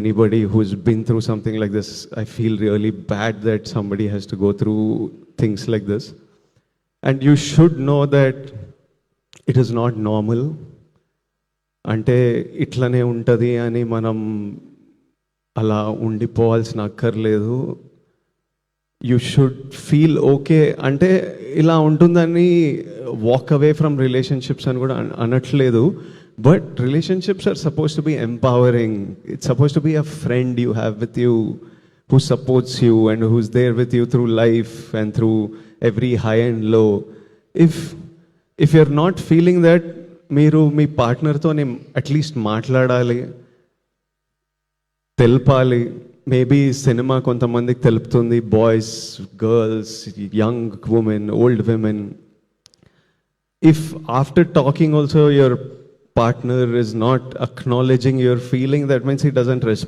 anybody who's been through something like this, I feel really bad that somebody has to go through things like this. And you should know that it is not normal. అంటే ఇట్లనే ఉంటుంది అని మనం అలా ఉండిపోవాల్సిన అక్కర్లేదు. You should feel okay. అంటే ఇలా ఉంటుందని వాక్ అవే ఫ్రమ్ రిలేషన్షిప్స్ అని కూడా అనట్లేదు. But relationships are suppose to be empowering. It's suppose to be a friend you have with you, who supports you and who's there with you through life and through every high and low. If you're not feeling that, మీరు మీ పార్ట్నర్తో at least మాట్లాడాలి, తెలపాలి. Maybe cinema కొంతమందికి తెలుపుతుంది, boys, girls, young women, old women. If after talking also your partner is not acknowledging your feeling, that means he doesn't respect